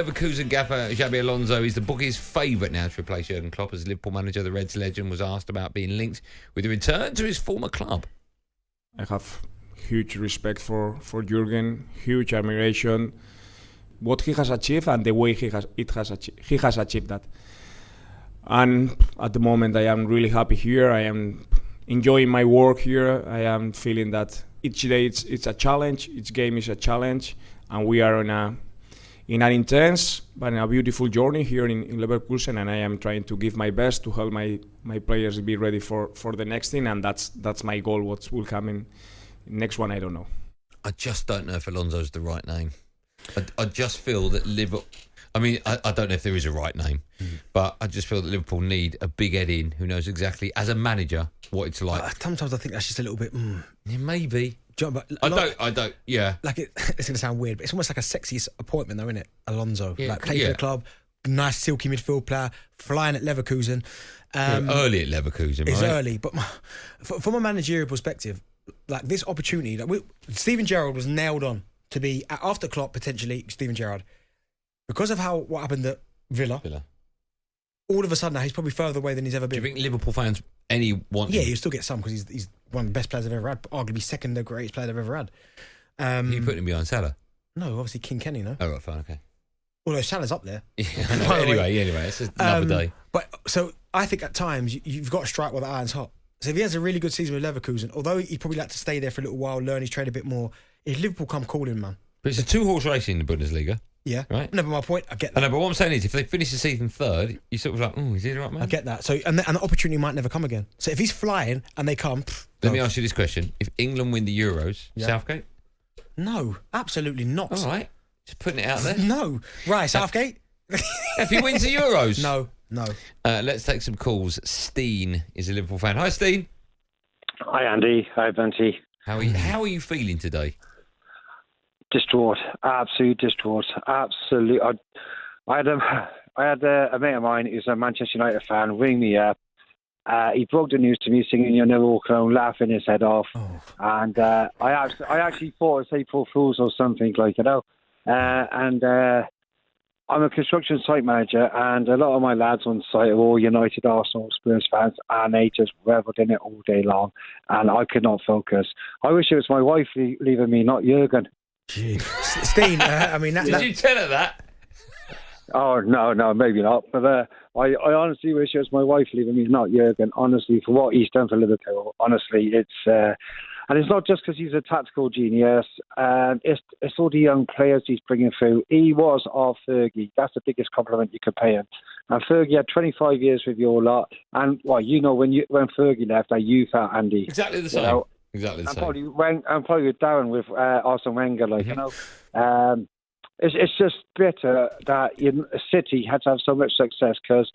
Leverkusen gaffer Xabi Alonso is the bookies' favourite now to replace Jurgen Klopp as Liverpool manager. The Reds legend was asked about being linked with a return to his former club. I have huge respect for Jurgen, huge admiration, what he has achieved and the way he has achieved that. And at the moment, I am really happy here. I am enjoying my work here. I am feeling that each day it's a challenge. Each game is a challenge, and we are in an intense but in a beautiful journey here in Leverkusen. And I am trying to give my best to help my players be ready for the next thing. And that's my goal. What will come in next one, I don't know. I just don't know if Alonso's the right name. I just feel that Liverpool. I mean, I don't know if there is a right name, but I just feel that Liverpool need a big head in who knows exactly, as a manager, what it's like. Sometimes I think that's just a little bit. Yeah, maybe. I don't. Yeah. Like it's going to sound weird, but it's almost like a sexy appointment, though, isn't it? Alonso, Yeah, like play for the club, nice silky midfield player, flying at Leverkusen. Early at Leverkusen, right? It's early, but from a managerial perspective, like this opportunity, like Steven Gerrard was nailed on to be after Klopp potentially Steven Gerrard. Because of what happened at Villa, all of a sudden now he's probably further away than he's ever been. Do you think Liverpool fans want Yeah, him? you'll still get some because he's one of the best players I've ever had, arguably second the greatest player I've ever had. You putting him behind Salah? No, obviously King Kenny, no? Oh, right, fine, okay. Although Salah's up there. Anyway, it's just another day. But so I think at times you've got to strike while the iron's hot. So if he has a really good season with Leverkusen, although he'd probably like to stay there for a little while, learn his trade a bit more, if Liverpool come calling, man. But it's a two-horse race in the Bundesliga. Yeah. Right? No, but my point, I get that. I know, but what I'm saying is if they finish the season third, you sort of like, is he the right man? I get that. So and the opportunity might never come again. So if he's flying and they come... Let me ask you this question. If England win the Euros, Southgate? No, absolutely not. All right. Just putting it out there. No. Right, Southgate? If he wins the Euros? No. Let's take some calls. Steen is a Liverpool fan. Hi, Steen. Hi, Andy. Hi, Benty. How are you feeling today? Distraught. Absolute distraught. Absolute. I had a mate of mine who's a Manchester United fan ring me up. He broke the news to me singing "You'll Never Walk Alone," laughing his head off. Oh. And I actually thought it was April Fools or something, like, you know. I'm a construction site manager, and a lot of my lads on site are all United, Arsenal, Spurs fans, and they just revelled in it all day long, and I could not focus. I wish it was my wife leaving me, not Jurgen. Gee. Steen, I mean... Did you tell her that? Oh, no, maybe not. But I honestly wish it was my wife leaving me, not Jurgen, honestly, for what he's done for Liverpool. Honestly, it's... and it's not just because he's a tactical genius. It's all the young players he's bringing through. He was our Fergie. That's the biggest compliment you could pay him. And Fergie had 25 years with your lot. And when Fergie left, you felt Andy. Exactly the same. You know? Exactly the same. Probably with Darren with Arsene Wenger, like, you know. It's just bitter that City had to have so much success because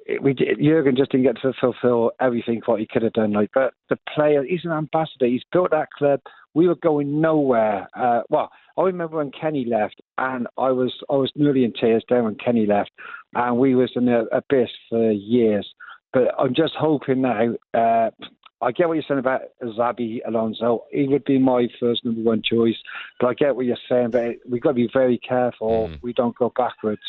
Jurgen just didn't get to fulfil everything what he could have done. Like, but the player, he's an ambassador. He's built that club. We were going nowhere. I remember when Kenny left, and I was nearly in tears there when Kenny left, and we was in the abyss for years. But I'm just hoping now. I get what you're saying about Xabi Alonso. He would be my first number one choice. But I get what you're saying. But we've got to be very careful we don't go backwards.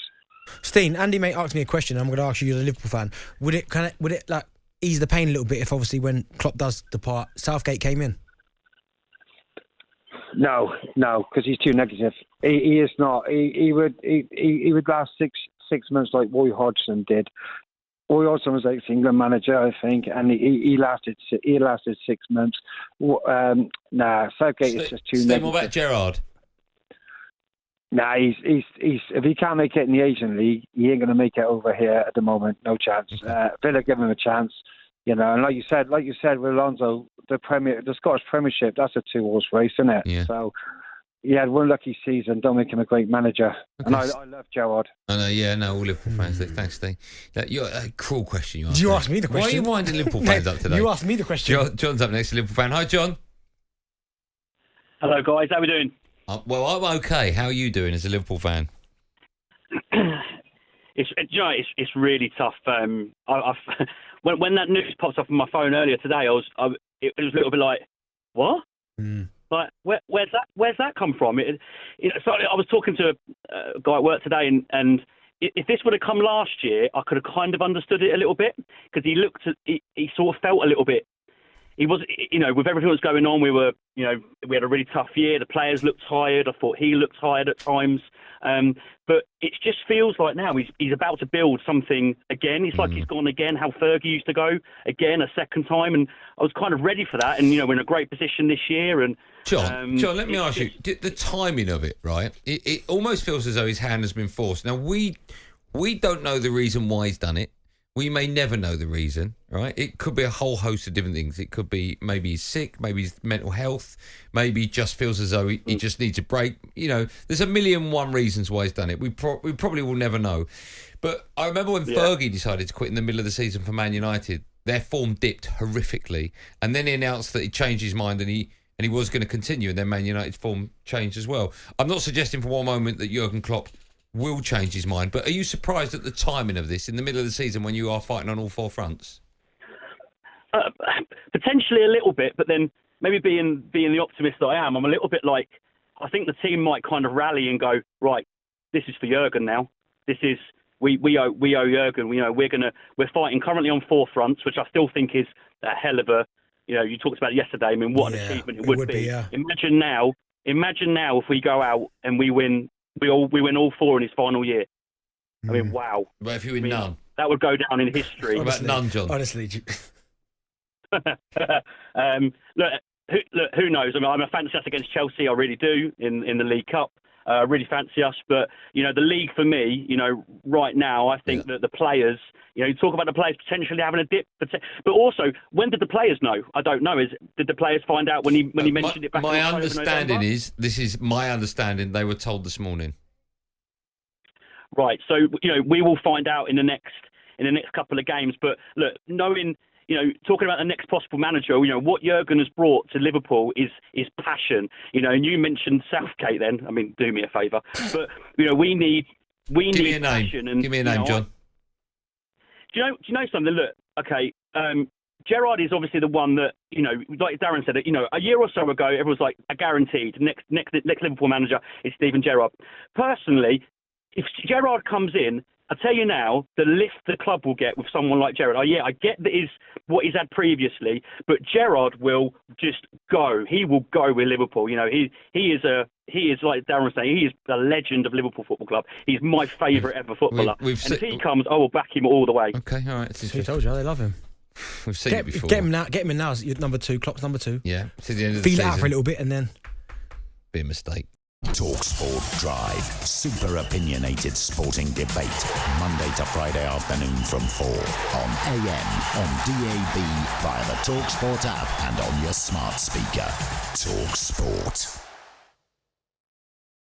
Steen, Andy may ask me a question. I'm going to ask you, you're a Liverpool fan. Would it like ease the pain a little bit if obviously when Klopp does depart, Southgate came in? No, because he's too negative. He is not. He would last six months like Roy Hodgson did. Roy Hodgson was ex-England manager, I think, and he lasted 6 months. Southgate is just too negative. What about Gerrard? He's if he can't make it in the Asian League, he ain't going to make it over here at the moment. No chance. Villa give him a chance, you know. And like you said with Alonso, the Scottish Premiership, that's a two-horse race, isn't it? Yeah. So he had one lucky season. Don't make him a great manager. Okay. And I love Gerrard. I know, all Liverpool fans. Thanks, Steve. You're a cruel question. You asked me the question. Why are you winding Liverpool fans up today? You asked me the question. John's up next, Liverpool fan. Hi, John. Hello, guys. How we doing? Well, I'm okay. How are you doing as a Liverpool fan? It's really tough. When that news popped up on my phone earlier today, it was a little bit like, what? Like, where's that come from? So I was talking to a guy at work today, and if this would have come last year, I could have kind of understood it a little bit, because he sort of felt a little bit. He was, with everything that was going on, we had a really tough year. The players looked tired. I thought he looked tired at times. But it just feels like now he's about to build something again. It's like he's gone again, how Fergie used to go again a second time. And I was kind of ready for that. And, we're in a great position this year. And John, let me ask you, the timing of it, right? It almost feels as though his hand has been forced. Now, we don't know the reason why he's done it. We may never know the reason, right? It could be a whole host of different things. It could be maybe he's sick, maybe he's mental health, maybe he just feels as though he just needs a break. There's a million and one reasons why he's done it. We probably will never know. But I remember when Fergie decided to quit in the middle of the season for Man United, their form dipped horrifically. And then he announced that he changed his mind and he was going to continue, and then Man United's form changed as well. I'm not suggesting for one moment that Jurgen Klopp will change his mind, but are you surprised at the timing of this in the middle of the season when you are fighting on all four fronts? Potentially a little bit, but then maybe being the optimist that I am, I'm a little bit like, I think the team might kind of rally and go, right, this is for Jurgen now. This is we owe Jurgen. We're fighting currently on four fronts, which I still think is a hell of a. You talked about it yesterday. I mean, what an achievement it would be. Yeah. Imagine now if we go out and we win. We win all four in his final year. I mean, wow. But if you win none? That would go down in history. What about none, John? Honestly. Look, who knows? I mean, I'm a fancy us against Chelsea. I really do in the League Cup. Really fancy us. But, the league for me, right now, I think that the players, you talk about the players potentially having a dip. But also, when did the players know? I don't know. Did the players find out when he mentioned it back in October, My understanding November? this is my understanding, they were told this morning. Right. So, we will find out in the next couple of games. But look, knowing, talking about the next possible manager, what Jurgen has brought to Liverpool is passion. And you mentioned Southgate then. I mean, do me a favour. But, we need passion. And, give me a name, John. Do you know something? Look, okay, Gerrard is obviously the one that, like Darren said, a year or so ago, everyone was like, a guaranteed next Liverpool manager is Steven Gerrard. Personally, if Gerrard comes in, I tell you now, the lift the club will get with someone like Gerrard. Oh yeah, I get that is what he's had previously, but Gerrard will just go. He will go with Liverpool. He is like Darren was saying, he is the legend of Liverpool Football Club. He's my favourite ever footballer. And if he comes, I will back him all the way. Okay, all right. Who told you? They love him. We've seen it before. Get him in now. You're number two. Klopp's number two. Yeah, to the end of the season. Feel out for a little bit and then. Be a mistake. talkSPORT Drive. Super opinionated sporting debate. Monday to Friday afternoon from 4 on AM, on DAB, via the talkSPORT app and on your smart speaker. talkSPORT.